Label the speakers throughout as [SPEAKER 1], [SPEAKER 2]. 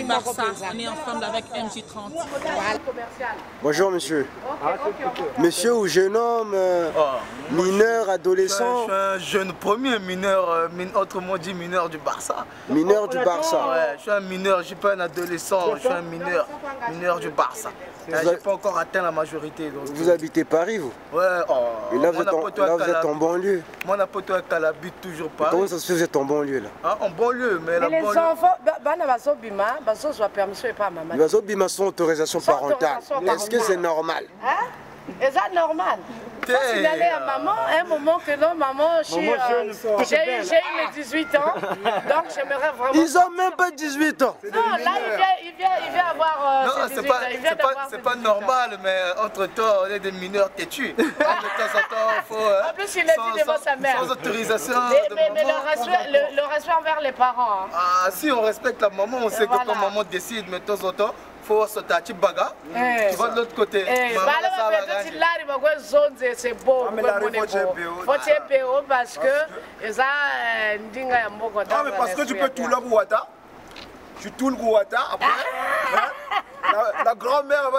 [SPEAKER 1] Barça, on est ensemble avec MJ30.
[SPEAKER 2] Bonjour monsieur. Monsieur ou jeune homme, mineur, adolescent?
[SPEAKER 3] Je suis un jeune premier mineur, autrement dit mineur du Barça.
[SPEAKER 2] Mineur du Barça?
[SPEAKER 3] Ouais, je suis un mineur, je ne suis pas un adolescent, je suis un mineur du Barça. Je n'ai pas encore atteint la majorité. Donc...
[SPEAKER 2] Vous habitez Paris, vous?
[SPEAKER 3] Ouais,
[SPEAKER 2] et là, vous êtes en banlieue?
[SPEAKER 3] Moi, on poto à la butte toujours pas.
[SPEAKER 2] Comment ça se fait que vous êtes en banlieue là?
[SPEAKER 3] Ah, en banlieue, mais la
[SPEAKER 4] les
[SPEAKER 3] banlieue...
[SPEAKER 4] enfants, permission et pas maman.
[SPEAKER 2] Ils ont sans autorisation parentale. Est-ce que c'est normal?
[SPEAKER 4] Hein? Et ça normal. Faut signaler à maman, à un moment que non, maman, j'ai eu mes 18 ans, donc j'aimerais vraiment...
[SPEAKER 2] Ils ont même pas 18 ans.
[SPEAKER 4] Non, là, il vient avoir ses 18 ans.
[SPEAKER 3] C'est pas normal, mais entre toi, on est des mineurs têtus. De temps en temps, il faut...
[SPEAKER 4] En plus, il l'a dit devant sa mère.
[SPEAKER 3] Sans autorisation.
[SPEAKER 4] Mais le respect envers les parents.
[SPEAKER 3] Ah, si on respecte la maman, on sait que quand maman décide, mais de temps en temps, il faut sauter à Baga. Tu vas de l'autre côté.
[SPEAKER 4] C'est beau. Faut parce que ça
[SPEAKER 5] parce que tu peux tout le Rouata. Tu tout le Rouata après. La grand-mère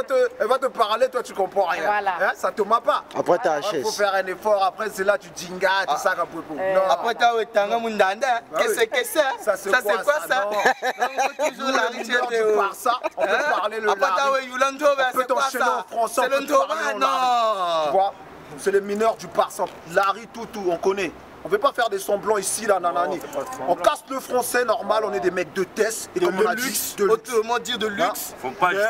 [SPEAKER 5] elle va te parler, toi tu comprends rien.
[SPEAKER 4] Voilà.
[SPEAKER 5] Hein, ça te m'a pas.
[SPEAKER 2] Après t'as
[SPEAKER 5] il faut faire un effort, après c'est là tu dingas, tu sais
[SPEAKER 3] après t'as eu Tanga Mundanda. Qu'est-ce que c'est?
[SPEAKER 5] Ça c'est quoi ça?
[SPEAKER 3] Toujours la richesse
[SPEAKER 5] de Barça, on peut parler le
[SPEAKER 3] Après t'as eu Yolando,
[SPEAKER 5] on peut t'enchaîner en français.
[SPEAKER 3] C'est le non.
[SPEAKER 5] Tu vois, c'est les mineurs du Barça. Larry, tout, on connaît. On ne veut pas faire des semblants ici, là, nanani. On casse le français normal, on est des mecs de test et comme on a dit, de luxe.
[SPEAKER 3] Autrement dire de luxe.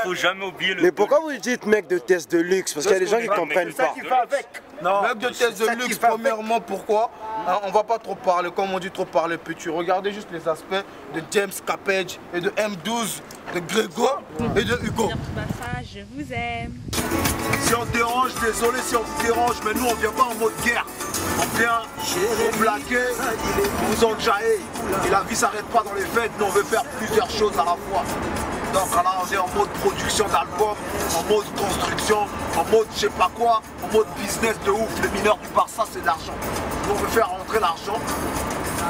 [SPEAKER 6] Faut jamais oublier le...
[SPEAKER 2] Mais pourquoi vous dites mec de test de luxe? Parce qu'il y a des gens qui ne comprennent pas.
[SPEAKER 5] C'est ça qui va avec.
[SPEAKER 3] Non, mec de test de luxe, premièrement, pourquoi? On va pas trop parler, comme on dit trop parler petit. Regardez juste les aspects de James Capage et de M12, de Grégo et de Hugo.
[SPEAKER 7] Je vous aime.
[SPEAKER 5] Si on dérange, désolé si on vous dérange, mais nous on vient pas en mode guerre. On vient vous blaguer, vous enjailler. Et la vie s'arrête pas dans les fêtes, nous on veut faire plusieurs choses à la fois. Donc là on est en mode production d'album, en mode construction, en mode je sais pas quoi, en mode business de ouf. Les mineurs du Barça c'est de l'argent. Nous on veut faire rentrer l'argent.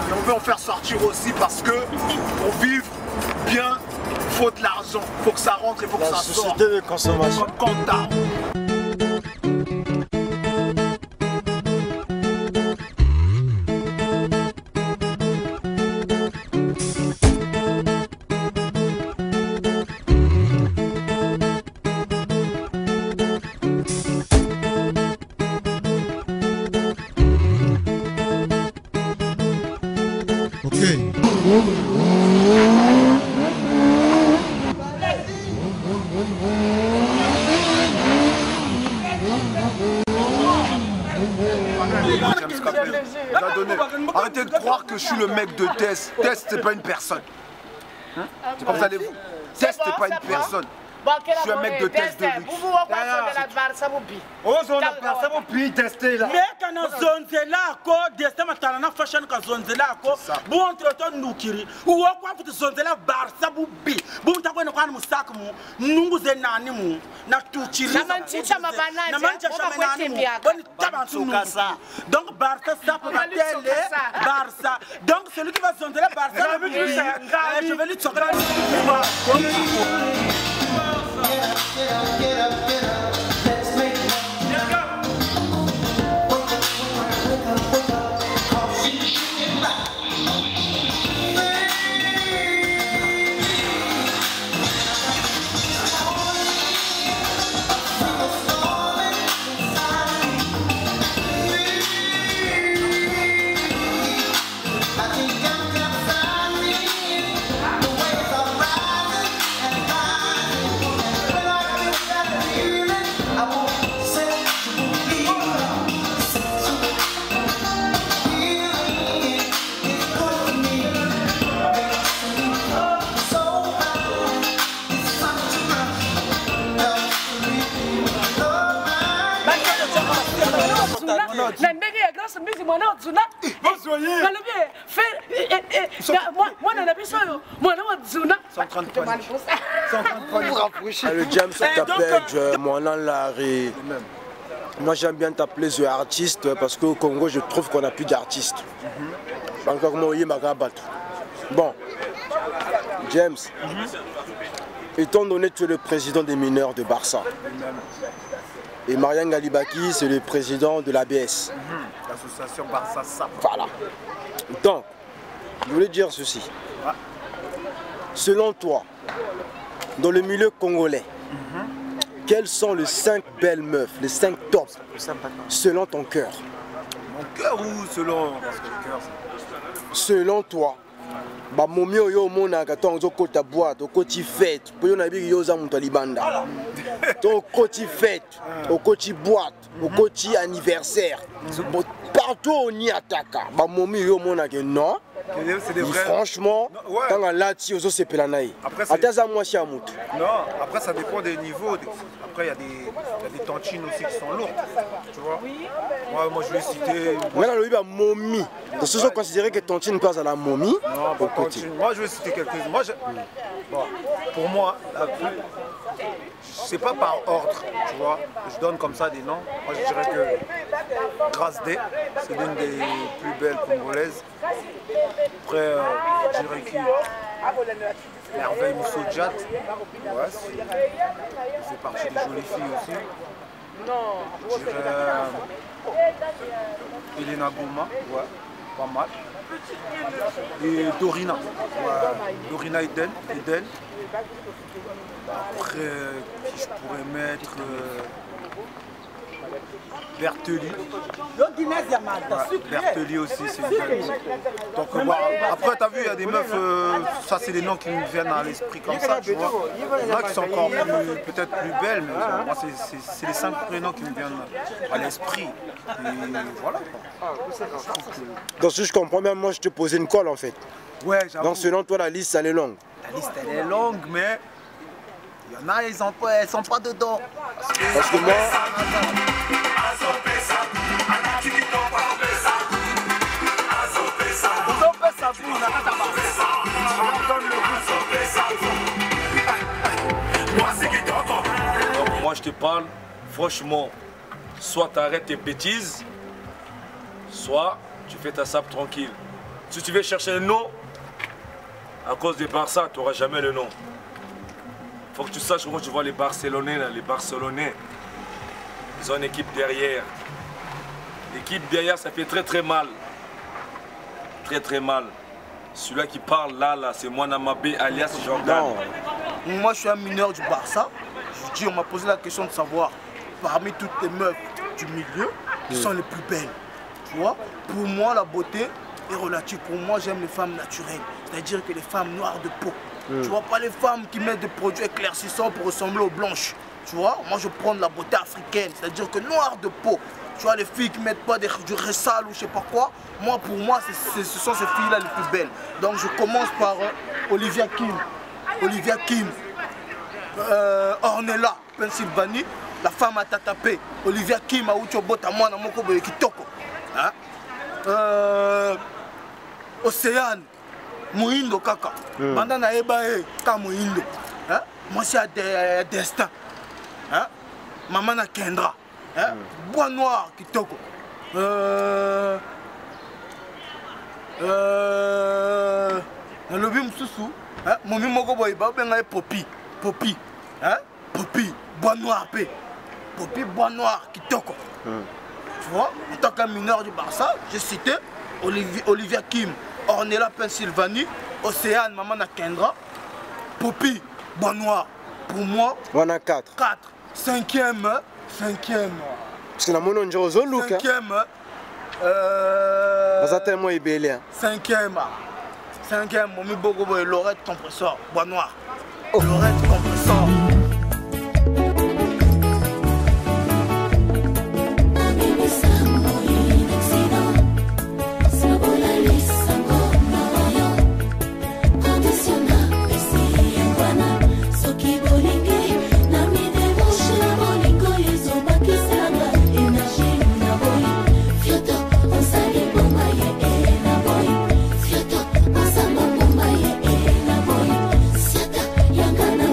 [SPEAKER 5] Et on veut en faire sortir aussi parce que pour vivre bien, il faut de l'argent. Il faut que ça rentre, il faut que ça sorte.
[SPEAKER 2] Société de consommation.
[SPEAKER 5] Comptable. Arrêtez de croire que je suis le mec de Test. Test, c'est pas une personne. C'est pas vous allez vous. Test, c'est pas une personne. Je suis un mec de test de luxe.
[SPEAKER 7] Donc Barça, ça pour la télé, Barça. Donc celui qui va zonzer la Barça, je vais lui sortir. Get up, let's make it.
[SPEAKER 2] Le James t'appelle, moi Larry. Moi j'aime bien t'appeler The Artiste parce qu'au Congo je trouve qu'on n'a plus d'artistes. Bon, James, Étant donné que tu es le président des mineurs de Barça, et Marian Galibaki, c'est le président de l'ABS.
[SPEAKER 5] L'association Barça SAP.
[SPEAKER 2] Voilà. Donc, je voulais dire ceci. Selon toi, dans le milieu congolais, quelles sont les 5 belles meufs, les 5 tops, selon ton cœur?
[SPEAKER 5] Mon cœur ou selon... Parce que le cœur,
[SPEAKER 2] selon toi, bah momi oyo mona katon zo kota boîte, au koti fête, pour yo na bi yo za muto libanda. To koti fête, au koti boîte, au koti anniversaire. Partout on y attaque. Bah momi oyo mona que non. Franchement, quand on l'a tiré, on s'est pelé naï. Après,
[SPEAKER 5] ça dépend des niveaux. Après, il y a des tantines aussi qui sont lourdes. Tu vois. Moi, je vais citer.
[SPEAKER 2] Momie. Donc, ceux qui considèrent que tantine passe à la momie.
[SPEAKER 5] Non, moi, je vais citer quelques-uns. Pour moi, c'est pas par ordre, tu vois. Je donne comme ça des noms. Moi, je dirais que Grâce D, c'est l'une des plus belles congolaises. Après, je dirais qui Merveille Moussodjat, ouais, c'est partie des jolies filles aussi. Je dirais Elena Goma, ouais, pas mal. Et Dorina, ouais, Dorina Eden. Après, qui je pourrais mettre Berteli. Berteli aussi, c'est une belle. Donc, après, tu as vu, il y a des meufs, ça c'est des noms qui me viennent à l'esprit comme ça, tu vois. Il y en a qui sont encore peut-être plus belles, mais moi, c'est les 5 prénoms qui me viennent à l'esprit. Et voilà.
[SPEAKER 2] Donc, si je comprends bien, moi je te posais une colle en fait.
[SPEAKER 5] Ouais, j'avoue.
[SPEAKER 2] Donc, selon toi, la liste elle est longue.
[SPEAKER 5] La liste elle est longue, mais il y en a, elles sont pas dedans.
[SPEAKER 2] Parce que moi.
[SPEAKER 6] Moi je te parle, franchement, soit tu arrêtes tes bêtises, soit tu fais ta sape tranquille. Si tu veux chercher le nom, à cause des Barça, tu n'auras jamais le nom. Faut que tu saches comment tu vois les Barcelonais, là, les Barcelonais. Ils ont une équipe derrière. L'équipe derrière, ça fait très mal. Très mal. Celui-là qui parle là, c'est Mwanamabé alias Jordan.
[SPEAKER 3] Non. Moi, je suis un mineur du Barça. Je dis, on m'a posé la question de savoir, parmi toutes les meufs du milieu, qui sont les plus belles. Tu vois, pour moi, la beauté est relative. Pour moi, j'aime les femmes naturelles. C'est-à-dire que les femmes noires de peau. Tu vois, pas les femmes qui mettent des produits éclaircissants pour ressembler aux blanches. Tu vois, moi, je prends de la beauté africaine. C'est-à-dire que noire de peau. Tu vois, les filles qui mettent pas du ressal ou je sais pas quoi. Moi, pour moi, ce sont ces filles-là les plus belles. Donc, je commence par Olivia Kim. Ornella, Pennsylvanie. La femme à tatapé. Olivia Kim, Aouchobota, moi, na moko boye kitoko. Océane. Moindo kaka. Banda na eba ka Moindo. Moi, c'est Destin. Maman na Kendra. Bois noir kitoko. Na lobi mususu, momi moko boy ba benga Poppy. Poppy, bois noir pe. Poppy bois noir kitoko. Tu vois, en tant qu'un mineur du Barça, j'ai cité Olivia Kim, Ornella Pennsylvanie, Océane, Maman na Kendra, Poppy bois noir. Pour moi,
[SPEAKER 2] on a 4.
[SPEAKER 3] 4. Cinquième.
[SPEAKER 2] Parce que la mono on dirait au look.
[SPEAKER 3] Cinquième.
[SPEAKER 2] Tellement ébélé.
[SPEAKER 3] Cinquième, mon bogo boy, Lorette compresseur, bois noir. Lorette compresseur.
[SPEAKER 8] Yangana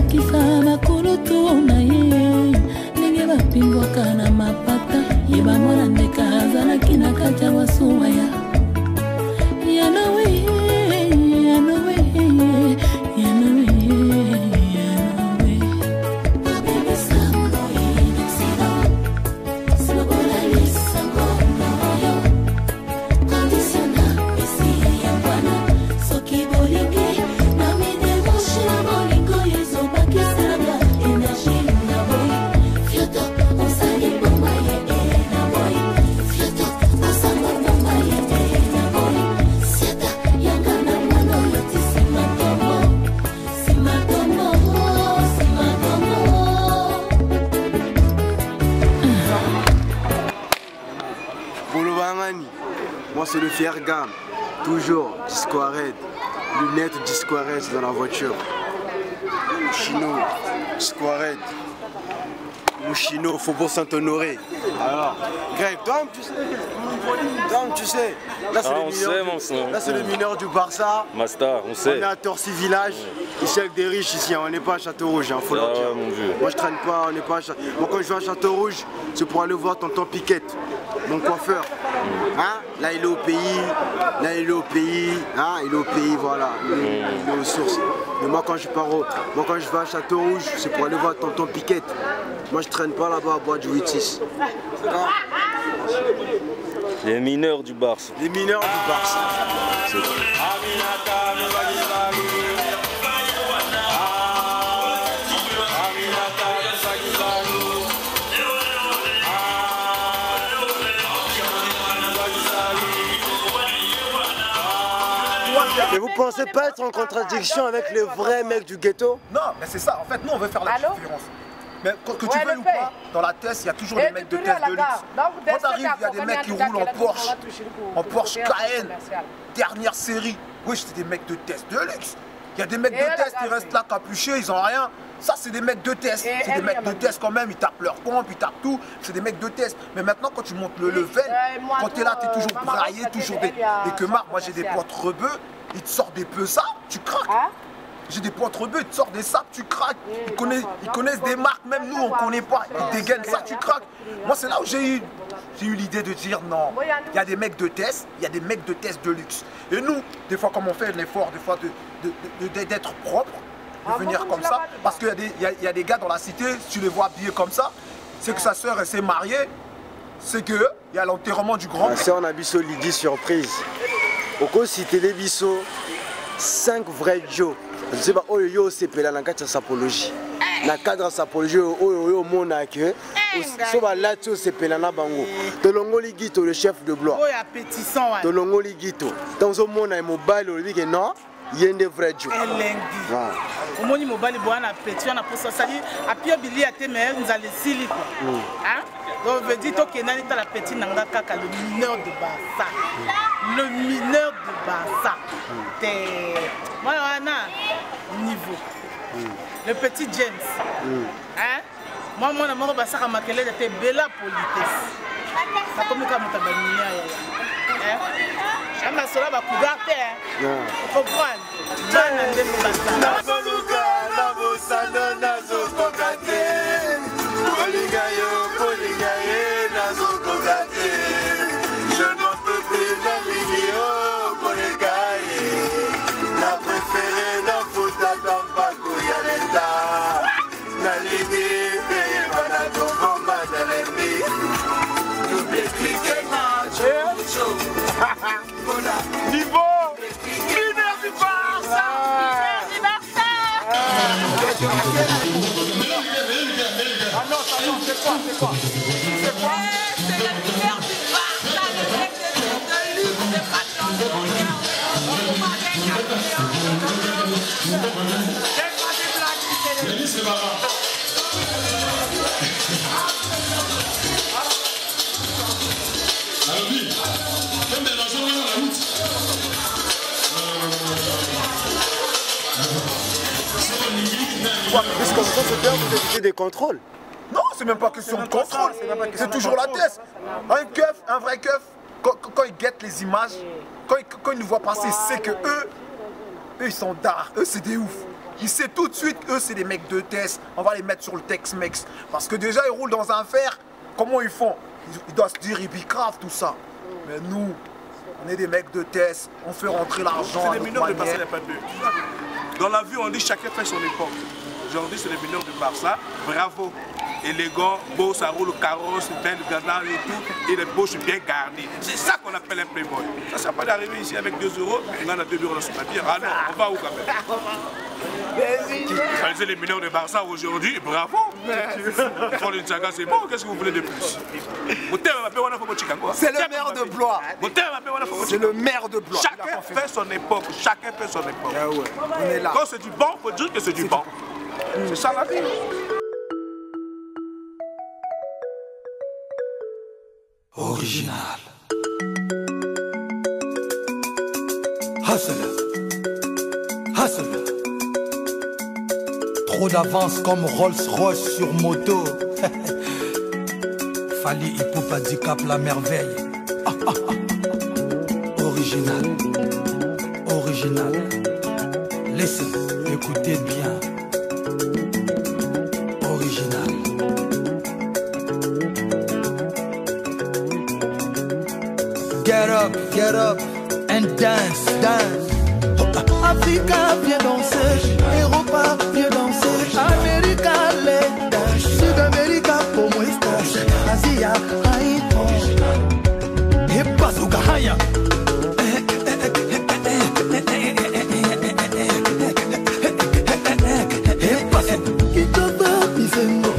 [SPEAKER 8] alakisa makulutu na ye ndenge bapingwaka na mapata ye bamwana ndeka azalaki na kati ya masuwa ya yanowe yanowe yanowe
[SPEAKER 2] Moi c'est le fier gamme, toujours Disco Red, lunettes Disco Red dans la voiture. Chino, Disco Red, Mouchino, Faubourg Saint-Honoré. Alors, Greg, toi-même tu sais, là c'est le mineur du Barça.
[SPEAKER 6] Master, on sait.
[SPEAKER 2] On est à Torcy Village, ici avec des riches ici, on n'est pas à Château-Rouge, il faut leur dire. Moi je traîne pas, on n'est pas à Château. Moi quand je vais à Château-Rouge, c'est pour aller voir tonton Piquette, mon coiffeur. Hein? Là il est au pays, hein? Il est au pays, voilà, il est aux sources. Mais moi quand je vais à Château-Rouge, c'est pour aller voir tonton Piquette. Moi je traîne pas là-bas à boire du 8-6.
[SPEAKER 6] Les mineurs du Barça.
[SPEAKER 2] Les mineurs du Barça. Mais vous pensez pas être en contradiction avec les vrais mecs du ghetto?
[SPEAKER 5] Non, mais c'est ça. En fait, nous on veut faire la différence. Mais que tu veux ou pas, dans la test, il y a toujours des mecs de test de luxe. Quand t'arrives, il y a des mecs qui roulent en Porsche Cayenne, dernière série. Oui, c'est des mecs de test de luxe. Il y a des mecs de test qui restent là capuchés, ils ont rien. Ça, c'est des mecs de test. C'est des mecs de test quand même, ils tapent leur pompe, ils tapent tout. C'est des mecs de test. Mais maintenant, quand tu montes le level, quand tu es là, tu es toujours braillé, toujours des queumards. Moi, j'ai des potes rebeux, ils te sortent des peu ça, tu craques. J'ai des potes rebeux, ils te sortent des sapes, tu craques. Ils connaissent des marques, même nous, on ne connaît pas. Ils dégainent ça, tu craques. Moi, c'est là où j'ai eu l'idée de dire non. Il y a des mecs de test, il y a des mecs de test de luxe. Et nous, des fois, comme on fait l'effort, des fois, d'être propre, de venir comme ça, parce qu'il y a des gars dans la cité, si tu les vois habillés comme ça, c'est que sa soeur elle s'est mariée, c'est qu'il y a l'enterrement du grand.
[SPEAKER 2] Ma soeur, on a biso Lydie surprise. Au coup, cité les biso, 5 vrais Joe. Je sais pas, oh yo, c'est là dans le cadre de sapologie. Dans le cadre de sapologie, oh yo, mon accueil. So va là, c'est là dans bango. Tolongo Ligito, le chef de bloc.
[SPEAKER 7] Oh, appétissant.
[SPEAKER 2] Tolongo Ligito. Dans ce monde, il mobile, il dit que non. Il y a des vrais jours.
[SPEAKER 7] Au moins, mobile bois na petit, on a pour ça salir. À Pierre Billy a été meilleur, nous allons sili quoi. Hein? Donc on veut dire que Kenani est la petite nanga kaka, le mineur de Barça. Le mineur de Barça. Moi on a niveau. Le petit James. Hein? Moi mon amour Barça a marqué était bella politesse. Ça comme quand on t'a banni. Chama cela va cougar terre. Faut prendre.
[SPEAKER 2] Nazoluka na bosano nazokokate. Polingayo, polingaye nazokokate. Je n'en peux plus la vidéo polingaye. La préférée na futa tampako ya l'État. Na libi peye bana tobomba na l'ennemi. Double cliquez match. Niveau mineur du Barça. Ah non, c'est quoi? C'est quoi?
[SPEAKER 9] C'est le mineur du Barça, le mec de luxe, c'est pas de
[SPEAKER 2] Parce comme ça, c'est bien vous éviter des contrôles.
[SPEAKER 5] Non, c'est même pas question de contrôle, c'est toujours la test. Un keuf, un vrai keuf, quand il guette les images, quand il nous voit passer, c'est que eux ils sont d'art, eux c'est des ouf. il sait tout de suite eux c'est des mecs de test, on va les mettre sur le Tex-Mex. Parce que déjà ils roulent dans un fer, comment ils font? Ils doivent se dire ils bicravent tout ça. Mais nous, on est des mecs de test, on fait rentrer l'argent.
[SPEAKER 6] C'est des mineurs de Barça, il n'y a pas de but. Dans la vie on dit chacun fait son époque. Aujourd'hui c'est les mineurs de Barça, bravo. Élégant, beau, ça roule au carrosse, belle, gagnant et tout, et les poches bien garnies. C'est ça qu'on appelle un playboy. Ça ne sert pas d'arriver ici avec 2 euros, on a 2 euros dans son papier. Ah non, on va où quand même? Réaliser les mineurs de Barça aujourd'hui, bravo. Pour une saga, c'est bon, qu'est-ce que vous voulez de plus?
[SPEAKER 5] C'est le maire de Blois. C'est le maire de Blois.
[SPEAKER 6] Chacun fait son époque, chacun fait son époque.
[SPEAKER 5] Ah ouais, on est là.
[SPEAKER 6] Quand c'est du bon, il faut dire que c'est du bon. C'est ça la vie.
[SPEAKER 10] Original. Hustle. Hustle. Trop d'avance comme Rolls-Royce sur moto. Fali Ipupa Dicap la merveille. Original. Original. Laissez, écoutez bien. Original. Get up and dance, dance. Africa, viens danser. Europa, viens danser. America, les dance. Sud-America, pour moi, stage. Asia, Haïti. Et Bazooka, Haya. Kitoko, Bizengo.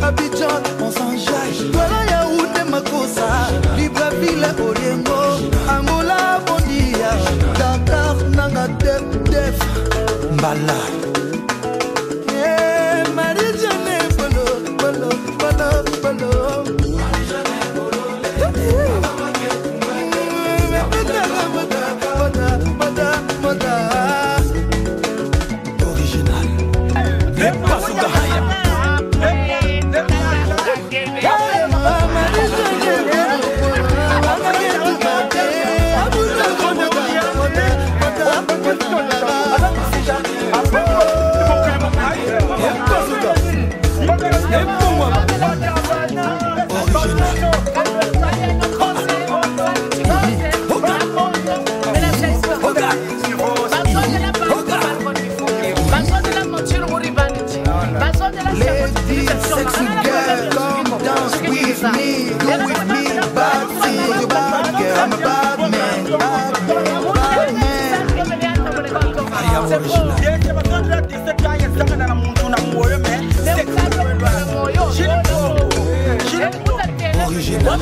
[SPEAKER 10] Abidjan, on s'enjaille. Voilà Yaoundé, Makossa. Libreville, Oriengo. Angola, Bondia. Dakar, Nanga, Def. Mbala. Marie-Jeanne, Bolo, Bolo, Bolo, Bolo. Original. Les Bazooka Haya. Sexy girl, come dance with me, go with me, bad thing, bad girl, I'm a bad man, bad man, bad man. I am original. Original.